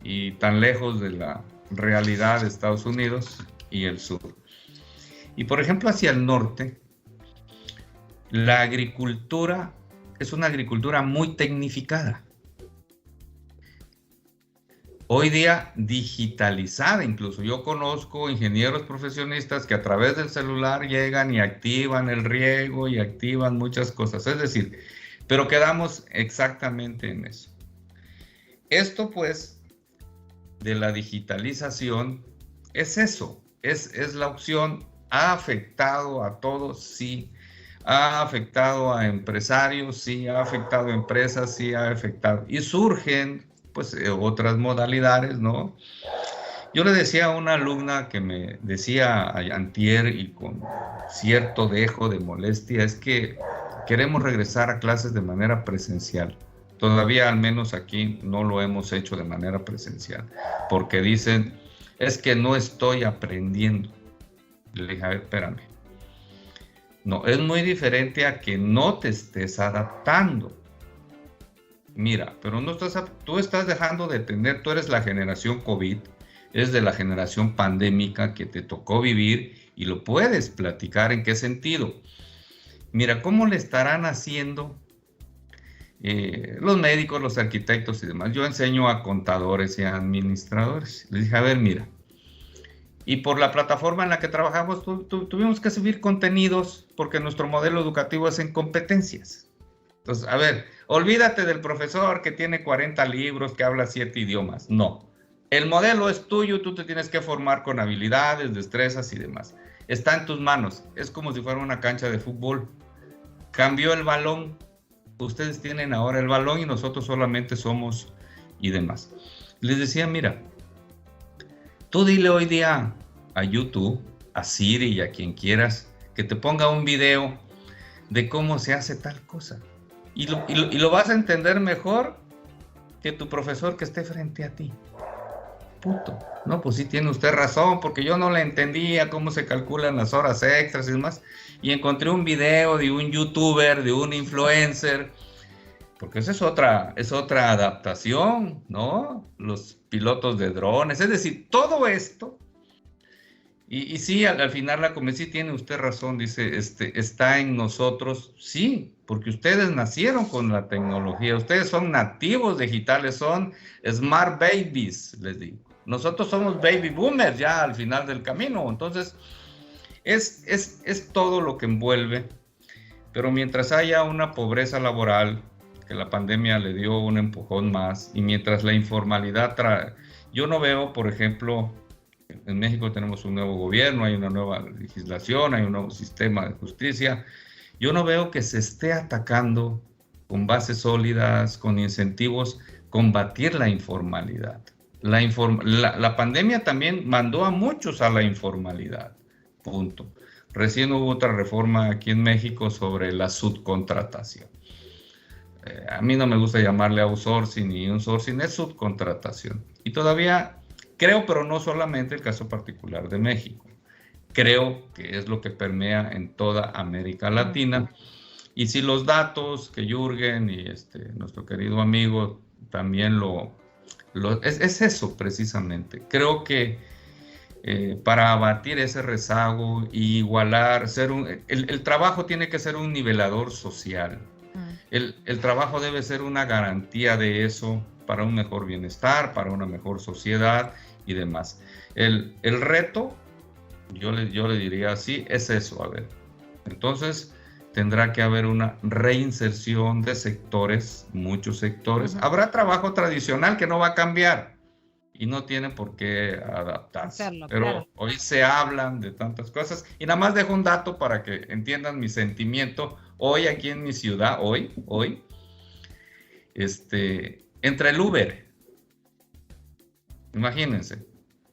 Y tan lejos de la realidad de Estados Unidos, y el sur. Y por ejemplo, hacia el norte, la agricultura es una agricultura muy tecnificada. Hoy día digitalizada incluso. Yo conozco ingenieros profesionistas que a través del celular llegan y activan el riego y activan muchas cosas. Es decir, pero quedamos exactamente en eso. Esto pues de la digitalización es eso, es la opción. ¿Ha afectado a todos? Sí. ¿Ha afectado a empresarios? Sí. ¿Ha afectado a empresas? Sí. ¿Ha afectado? Y surgen pues otras modalidades, ¿no? Yo le decía a una alumna que me decía antier y con cierto dejo de molestia, es que queremos regresar a clases de manera presencial. Todavía al menos aquí no lo hemos hecho de manera presencial, porque dicen, es que no estoy aprendiendo. Le dije, a ver, espérame. No, es muy diferente a que no te estés adaptando. Mira, pero tú estás dejando de tener, tú eres la generación COVID, eres de la generación pandémica que te tocó vivir y lo puedes platicar en qué sentido. Mira, ¿cómo le estarán haciendo los médicos, los arquitectos y demás? Yo enseño a contadores y a administradores. Les dije, a ver, mira, y por la plataforma en la que trabajamos tuvimos que subir contenidos porque nuestro modelo educativo es en competencias. Entonces, a ver, olvídate del profesor que tiene 40 libros, que habla 7 idiomas. No, el modelo es tuyo, tú te tienes que formar con habilidades, destrezas y demás. Está en tus manos, es como si fuera una cancha de fútbol. Cambió el balón, ustedes tienen ahora el balón y nosotros solamente somos y demás. Les decía, mira, tú dile hoy día a YouTube, a Siri y a quien quieras, que te ponga un video de cómo se hace tal cosa. Y lo vas a entender mejor que tu profesor que esté frente a ti. Puto. No, pues sí tiene usted razón, porque yo no le entendía cómo se calculan las horas extras y demás. Y encontré un video de un youtuber, de un influencer, porque esa es otra adaptación, ¿no? Los pilotos de drones, es decir, todo esto. Y sí, al final la convencí, tiene usted razón, dice, está en nosotros, sí, porque ustedes nacieron con la tecnología, ustedes son nativos digitales, son smart babies, les digo. Nosotros somos baby boomers ya al final del camino, entonces es todo lo que envuelve, pero mientras haya una pobreza laboral, que la pandemia le dio un empujón más, y mientras la informalidad yo no veo, por ejemplo, en México tenemos un nuevo gobierno, hay una nueva legislación, hay un nuevo sistema de justicia. Yo no veo que se esté atacando con bases sólidas, con incentivos, combatir la informalidad. La pandemia también mandó a muchos a la informalidad, punto. Recién hubo otra reforma aquí en México sobre la subcontratación. A mí no me gusta llamarle outsourcing ni insourcing, es subcontratación. Y todavía creo, pero no solamente el caso particular de México. Creo que es lo que permea en toda América Latina. Y si los datos que Jürgen y nuestro querido amigo también es eso precisamente. Creo que para abatir ese rezago y igualar, el trabajo tiene que ser un nivelador social. El trabajo debe ser una garantía de eso para un mejor bienestar, para una mejor sociedad y demás. El reto, yo le diría así, es eso, a ver. Entonces, tendrá que haber una reinserción de sectores, muchos sectores. Habrá trabajo tradicional que no va a cambiar y no tiene por qué adaptarse. Pero claro, hoy se hablan de tantas cosas. Y nada más dejo un dato para que entiendan mi sentimiento. Hoy aquí en mi ciudad, hoy, entre el Uber, imagínense,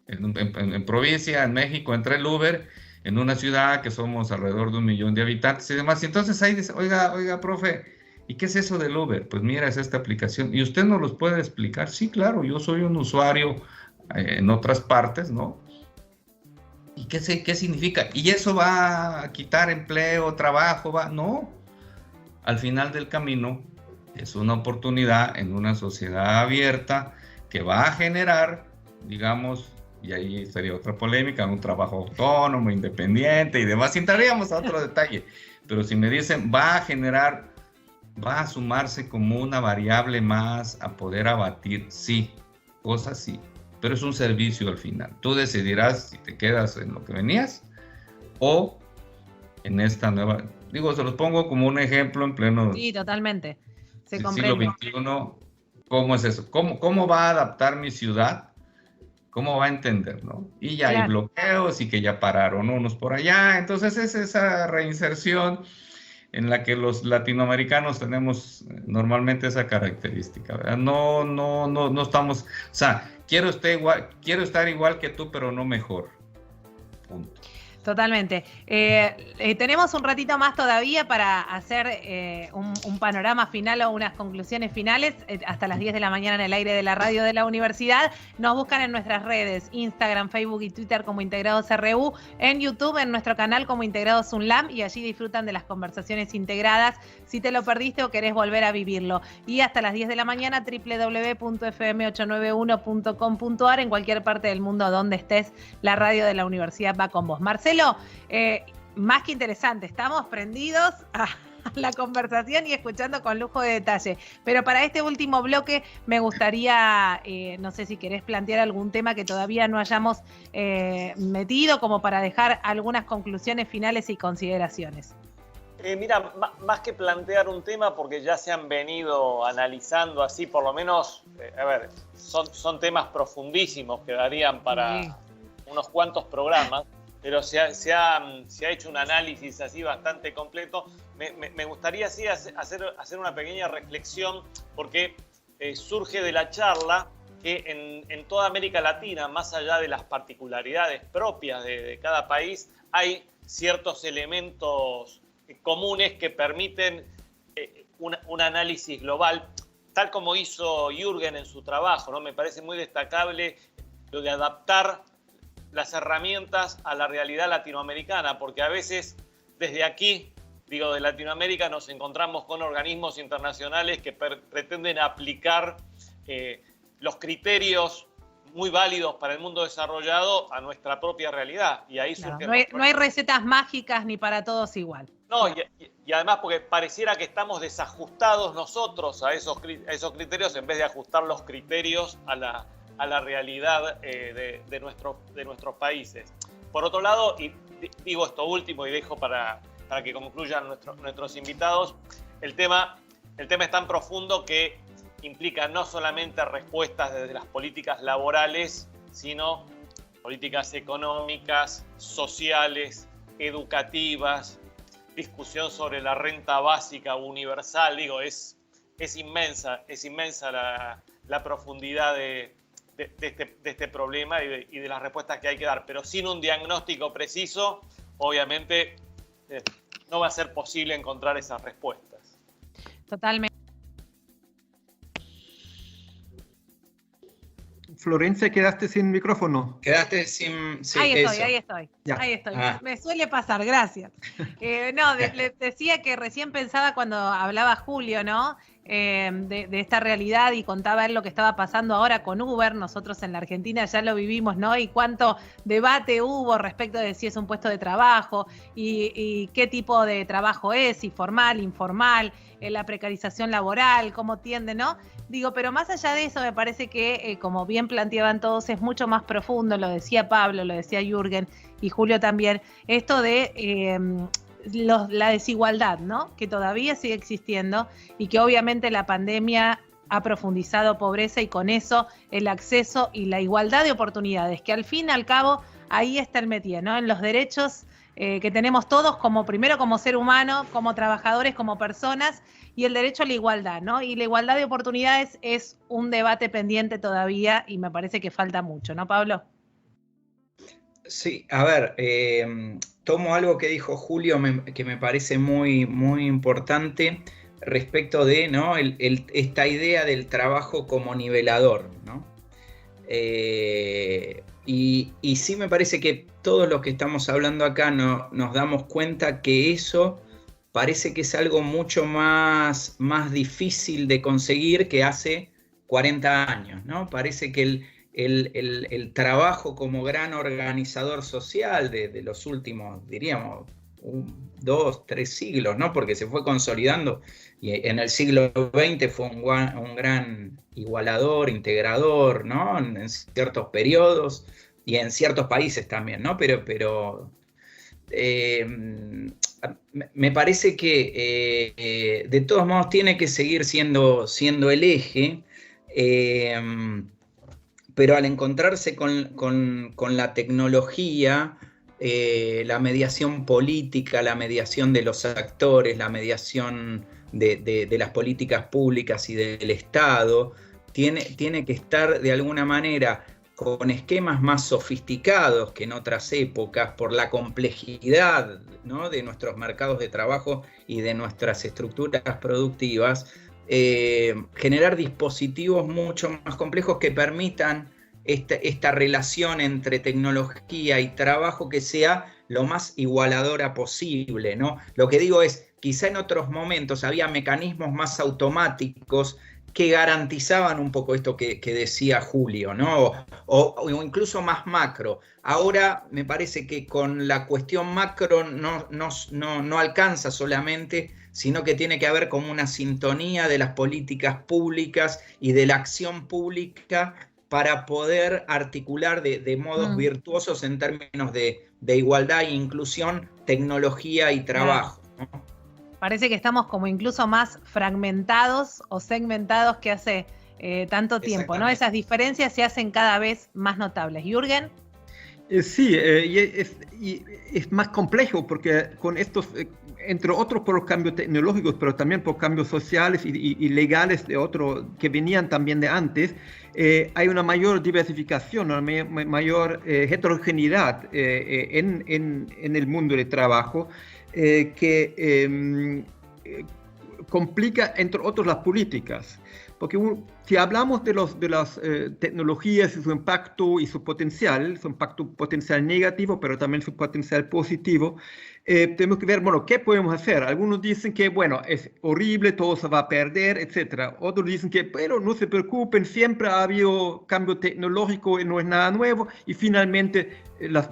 en provincia, en México, entre el Uber, en una ciudad que somos alrededor de 1 millón de habitantes y demás. Y entonces ahí dice, oiga, profe, ¿y qué es eso del Uber? Pues mira, es esta aplicación. ¿Y usted nos los puede explicar? Sí, claro, yo soy un usuario en otras partes, ¿no? ¿Y qué significa? ¿Y eso va a quitar empleo, trabajo? No. Al final del camino es una oportunidad en una sociedad abierta que va a generar, digamos, y ahí sería otra polémica, un trabajo autónomo, independiente y demás. Entraríamos a otro detalle. Pero si me dicen, va a generar, va a sumarse como una variable más a poder abatir, sí, cosas sí. Pero es un servicio al final. Tú decidirás si te quedas en lo que venías o en esta nueva... Digo, se los pongo como un ejemplo en pleno... Sí, totalmente. Se siglo XXI. ¿Cómo es eso? ¿Cómo va a adaptar mi ciudad? ¿Cómo va a entender, no? Y ya hay bloqueos y que ya pararon unos por allá. Entonces es esa reinserción en la que los latinoamericanos tenemos normalmente esa característica, ¿verdad? No estamos... O sea, quiero estar igual que tú, pero no mejor. Punto. Totalmente. Tenemos un ratito más todavía para hacer un panorama final o unas conclusiones finales hasta las 10 de la mañana en el aire de la radio de la universidad. Nos buscan en nuestras redes, Instagram, Facebook y Twitter como Integrados RU, en YouTube, en nuestro canal como Integrados UNLAM, y allí disfrutan de las conversaciones integradas si te lo perdiste o querés volver a vivirlo. Y hasta las 10 de la mañana, www.fm891.com.ar, en cualquier parte del mundo donde estés, la radio de la universidad va con vos. Marcelo, más que interesante, estamos prendidos a la conversación y escuchando con lujo de detalle, pero para este último bloque me gustaría, no sé si querés plantear algún tema que todavía no hayamos metido, como para dejar algunas conclusiones finales y consideraciones. Mira, más que plantear un tema, porque ya se han venido analizando así, por lo menos, a ver, son temas profundísimos que darían para unos cuantos programas, pero se ha hecho un análisis así bastante completo. Me gustaría así hacer una pequeña reflexión, porque surge de la charla que en toda América Latina, más allá de las particularidades propias de cada país, hay ciertos elementos comunes que permiten un análisis global, tal como hizo Jürgen en su trabajo, ¿no? Me parece muy destacable lo de adaptar las herramientas a la realidad latinoamericana, porque a veces desde aquí, digo, de Latinoamérica, nos encontramos con organismos internacionales que pretenden aplicar los criterios muy válidos para el mundo desarrollado a nuestra propia realidad. Y ahí surge no hay recetas mágicas ni para todos igual. No, y además porque pareciera que estamos desajustados nosotros a esos criterios en vez de ajustar los criterios a la realidad de nuestros países. Por otro lado, y digo esto último y dejo para que concluyan nuestros invitados, el tema es tan profundo que implica no solamente respuestas desde las políticas laborales, sino políticas económicas, sociales, educativas, discusión sobre la renta básica universal. Digo, es inmensa la profundidad de este problema y de las respuestas que hay que dar, pero sin un diagnóstico preciso, obviamente no va a ser posible encontrar esas respuestas. Totalmente. Florencia, quedaste sin micrófono. Quedaste sin... Sí, ahí estoy. Me suele pasar, gracias. Les decía que recién pensaba cuando hablaba Julio, ¿no? De esta realidad, y contaba él lo que estaba pasando ahora con Uber. Nosotros en la Argentina ya lo vivimos, ¿no? Y cuánto debate hubo respecto de si es un puesto de trabajo y qué tipo de trabajo es, si formal, informal, la precarización laboral, cómo tiende, ¿no? Digo, pero más allá de eso, me parece que, como bien planteaban todos, es mucho más profundo. Lo decía Pablo, lo decía Jürgen y Julio también, esto de la desigualdad, ¿no? Que todavía sigue existiendo y que obviamente la pandemia ha profundizado pobreza, y con eso el acceso y la igualdad de oportunidades, que al fin y al cabo ahí está el métier, ¿no? En los derechos que tenemos todos, primero como ser humano, como trabajadores, como personas, y el derecho a la igualdad, ¿no? Y la igualdad de oportunidades es un debate pendiente todavía, y me parece que falta mucho, ¿no, Pablo? Sí, a ver, tomo algo que dijo Julio que me parece muy, muy importante respecto de, ¿no? esta idea del trabajo como nivelador, ¿no? Y sí me parece que todos los que estamos hablando acá nos damos cuenta que eso parece que es algo mucho más difícil de conseguir que hace 40 años, ¿no? Parece que el trabajo como gran organizador social de los últimos, diríamos, 2, 3 siglos, ¿no? Porque se fue consolidando y en el siglo XX fue un gran igualador, integrador, ¿no? En ciertos periodos y en ciertos países también, ¿no? Pero me parece que de todos modos tiene que seguir siendo el eje, pero al encontrarse con la tecnología, la mediación política, la mediación de los actores, la mediación de las políticas públicas y del Estado, tiene que estar de alguna manera con esquemas más sofisticados que en otras épocas, por la complejidad, ¿no?, de nuestros mercados de trabajo y de nuestras estructuras productivas, generar dispositivos mucho más complejos que permitan esta relación entre tecnología y trabajo que sea lo más igualadora posible, ¿no? Lo que digo es, quizá en otros momentos había mecanismos más automáticos que garantizaban un poco esto que decía Julio, ¿no? O incluso más macro. Ahora me parece que con la cuestión macro no alcanza solamente, sino que tiene que haber como una sintonía de las políticas públicas y de la acción pública para poder articular de modos virtuosos en términos de igualdad e inclusión, tecnología y trabajo, ¿no? Parece que estamos como incluso más fragmentados o segmentados que hace tanto tiempo, ¿no? Esas diferencias se hacen cada vez más notables. ¿Jürgen? Sí, y es más complejo porque con estos, entre otros por los cambios tecnológicos, pero también por cambios sociales y legales que venían también de antes, hay una mayor diversificación, una mayor heterogeneidad en el mundo del trabajo, que complica, entre otros, las políticas. Porque si hablamos de las tecnologías y su impacto y su impacto potencial negativo, pero también su potencial positivo, tenemos que ver, bueno, ¿qué podemos hacer? Algunos dicen que, bueno, es horrible, todo se va a perder, etc. Otros dicen que, pero no se preocupen, siempre ha habido cambio tecnológico y no es nada nuevo. Y finalmente, los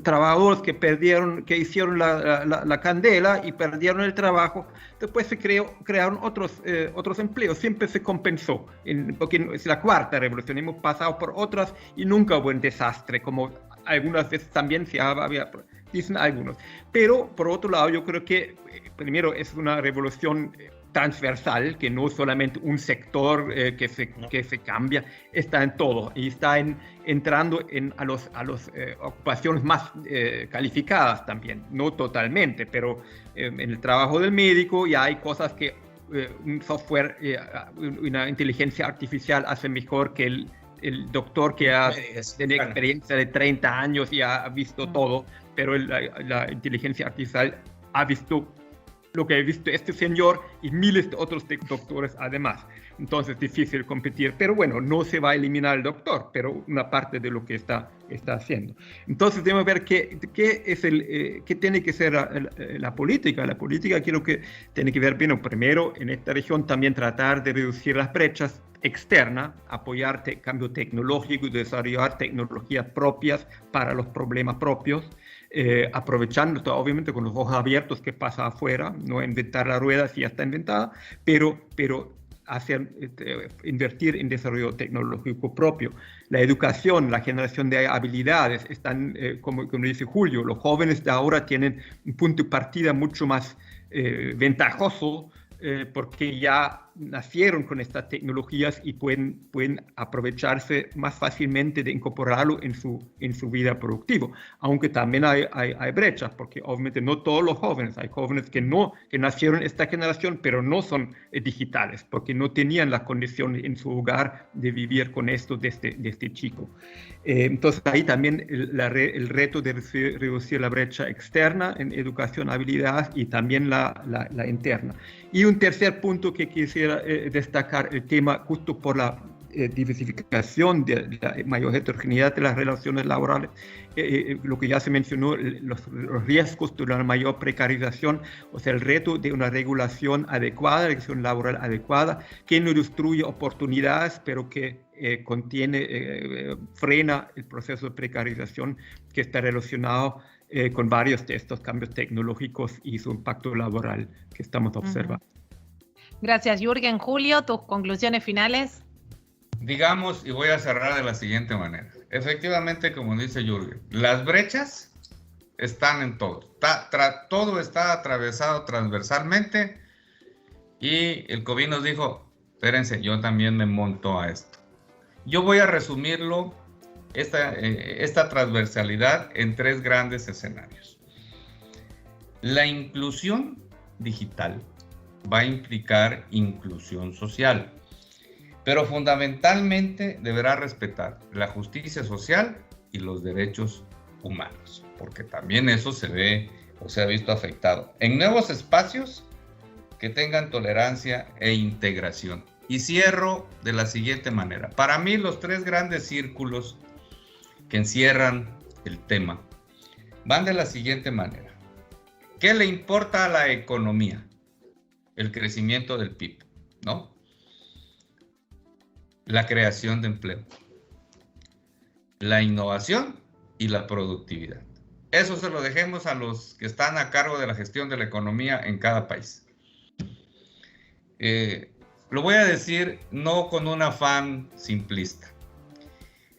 trabajadores que hicieron la candela y perdieron el trabajo, después se crearon otros empleos. Siempre se compensó, porque es la cuarta revolución. Hemos pasado por otras y nunca hubo un desastre, como algunas veces también dicen algunos. Pero, por otro lado, yo creo que, primero, es una revolución transversal, que no es solamente un sector que se cambia, está en todo y está entrando a las ocupaciones más calificadas también, no totalmente, pero en el trabajo del médico ya hay cosas que un software, una inteligencia artificial hace mejor que el doctor que tiene experiencia de 30 años y ha visto todo, pero la inteligencia artificial ha visto lo que ha visto este señor y miles de otros doctores además. Entonces es difícil competir, pero bueno, no se va a eliminar el doctor, pero una parte de lo que está haciendo. Entonces debemos ver qué tiene que ser la política. La política creo que tiene que ver, bueno, primero en esta región también tratar de reducir las brechas externas, apoyar cambio tecnológico y desarrollar tecnologías propias para los problemas propios. Aprovechando obviamente con los ojos abiertos qué pasa afuera, no inventar la rueda si ya está inventada, pero invertir en desarrollo tecnológico propio. La educación, la generación de habilidades, están, como dice Julio, los jóvenes de ahora tienen un punto de partida mucho más ventajoso, porque ya nacieron con estas tecnologías y pueden aprovecharse más fácilmente de incorporarlo en su vida productiva. Aunque también hay brechas, porque obviamente no todos los jóvenes, hay jóvenes que nacieron en esta generación, pero no son digitales, porque no tenían la condición en su hogar de vivir con esto desde chico. Entonces ahí también el reto de reducir la brecha externa en educación, habilidades y también la interna. Y un tercer punto que quisiera destacar, el tema justo por la diversificación, de la mayor heterogeneidad de las relaciones laborales, lo que ya se mencionó, los riesgos de una mayor precarización, o sea, el reto de una regulación adecuada, regulación laboral adecuada, que no destruye oportunidades, pero que frena el proceso de precarización que está relacionado con varios de estos cambios tecnológicos y su impacto laboral que estamos observando. Gracias, Jürgen. Julio, tus conclusiones finales. Digamos, y voy a cerrar de la siguiente manera. Efectivamente, como dice Jürgen, las brechas están en todo. Todo está atravesado transversalmente y el COVID nos dijo, espérense, yo también me monto a esto. Yo voy a resumirlo, esta transversalidad, en 3 grandes escenarios. La inclusión digital va a implicar inclusión social, pero fundamentalmente deberá respetar la justicia social y los derechos humanos, porque también eso se ve o se ha visto afectado en nuevos espacios que tengan tolerancia e integración. Y cierro de la siguiente manera. Para mí, los 3 grandes círculos que encierran el tema van de la siguiente manera. ¿Qué le importa a la economía? El crecimiento del PIB, ¿no? La creación de empleo, la innovación y la productividad. Eso se lo dejemos a los que están a cargo de la gestión de la economía en cada país. Lo voy a decir no con un afán simplista.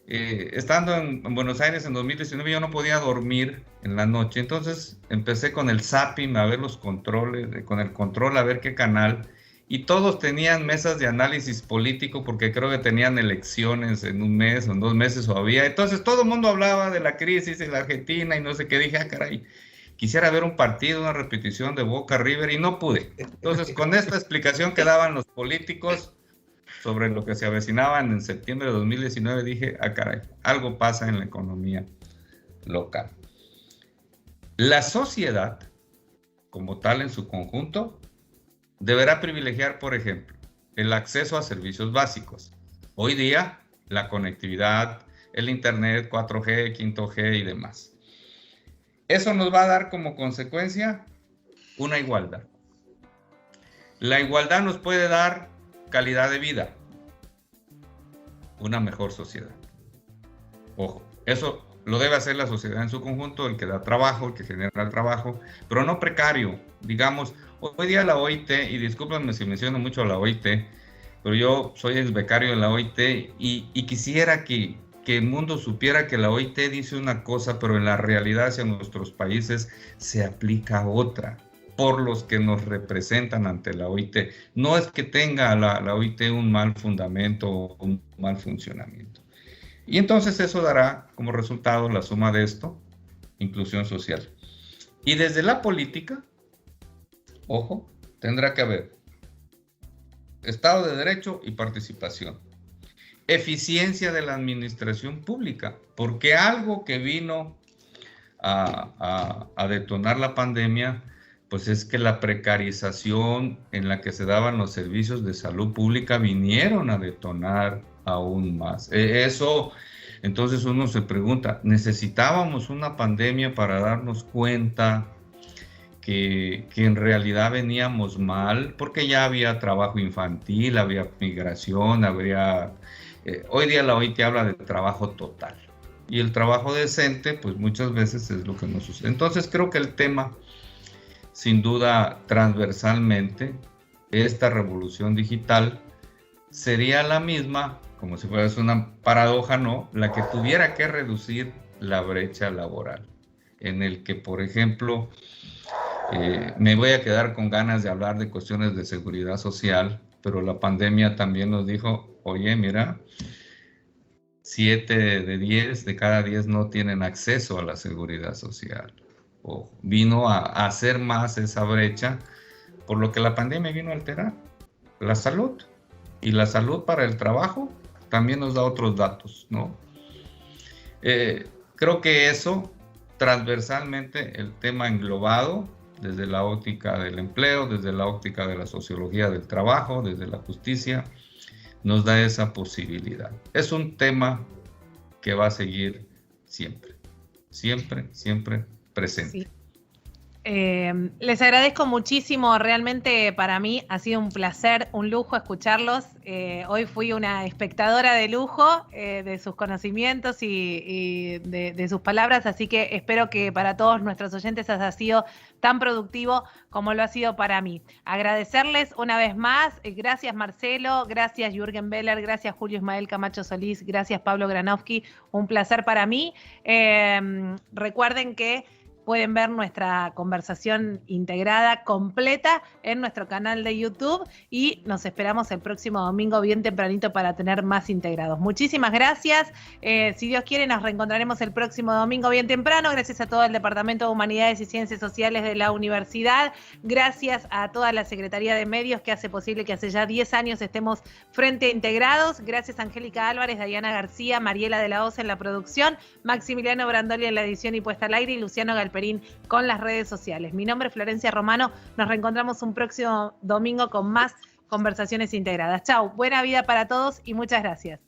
Estando en Buenos Aires en 2019 yo no podía dormir en la noche, entonces empecé con el zapping a ver los controles, con el control a ver qué canal, y todos tenían mesas de análisis político porque creo que tenían elecciones en un mes o en 2 meses o había, entonces todo el mundo hablaba de la crisis en la Argentina y no sé qué, dije, caray, quisiera ver un partido, una repetición de Boca River y no pude. Entonces con esta explicación que daban los políticos sobre lo que se avecinaba en septiembre de 2019, dije, caray, algo pasa en la economía local. La sociedad, como tal en su conjunto, deberá privilegiar, por ejemplo, el acceso a servicios básicos. Hoy día, la conectividad, el Internet, 4G, 5G y demás. Eso nos va a dar como consecuencia una igualdad. La igualdad nos puede dar calidad de vida, una mejor sociedad. Ojo, eso lo debe hacer la sociedad en su conjunto, el que da trabajo, el que genera el trabajo, pero no precario. Digamos, hoy día la OIT, y discúlpenme si menciono mucho a la OIT, pero yo soy el becario de la OIT y quisiera que el mundo supiera que la OIT dice una cosa, pero en la realidad hacia nuestros países se aplica otra, por los que nos representan ante la OIT. No es que tenga la OIT un mal fundamento o un mal funcionamiento. Y entonces eso dará como resultado la suma de esto, inclusión social. Y desde la política, ojo, tendrá que haber Estado de Derecho y participación. Eficiencia de la administración pública, porque algo que vino a detonar la pandemia, pues es que la precarización en la que se daban los servicios de salud pública vinieron a detonar aún más. Eso, entonces uno se pregunta, ¿necesitábamos una pandemia para darnos cuenta que en realidad veníamos mal? Porque ya había trabajo infantil, había migración, hoy día la OIT habla de trabajo total. Y el trabajo decente, pues muchas veces es lo que no sucede. Entonces creo que el tema, sin duda, transversalmente, esta revolución digital sería la misma, como si fuera una paradoja, ¿no? La que tuviera que reducir la brecha laboral, en el que, por ejemplo, me voy a quedar con ganas de hablar de cuestiones de seguridad social, pero la pandemia también nos dijo, oye, mira, 7 de 10 de cada 10 no tienen acceso a la seguridad social. Vino a hacer más esa brecha, por lo que la pandemia vino a alterar la salud. Y la salud para el trabajo también nos da otros datos, ¿no? Creo que eso, transversalmente, el tema englobado, desde la óptica del empleo, desde la óptica de la sociología del trabajo, desde la justicia, nos da esa posibilidad. Es un tema que va a seguir siempre, siempre, siempre presente. Sí. Les agradezco muchísimo, realmente para mí ha sido un placer, un lujo escucharlos. Hoy fui una espectadora de lujo de sus conocimientos y de sus palabras, así que espero que para todos nuestros oyentes haya sido tan productivo como lo ha sido para mí. Agradecerles una vez más, gracias Marcelo, gracias Jürgen Beller, gracias Julio Ismael Camacho Solís, gracias Pablo Granowski, un placer para mí. Recuerden que pueden ver nuestra conversación integrada, completa, en nuestro canal de YouTube y nos esperamos el próximo domingo bien tempranito para tener más integrados. Muchísimas gracias. Si Dios quiere, nos reencontraremos el próximo domingo bien temprano. Gracias a todo el Departamento de Humanidades y Ciencias Sociales de la Universidad. Gracias a toda la Secretaría de Medios que hace posible que hace ya 10 años estemos frente a integrados. Gracias a Angélica Álvarez, Diana García, Mariela de la Hoz en la producción, Maximiliano Brandoli en la edición y puesta al aire y Luciano Galperín con las redes sociales. Mi nombre es Florencia Romano. Nos reencontramos un próximo domingo con más conversaciones integradas. Chau, buena vida para todos y muchas gracias.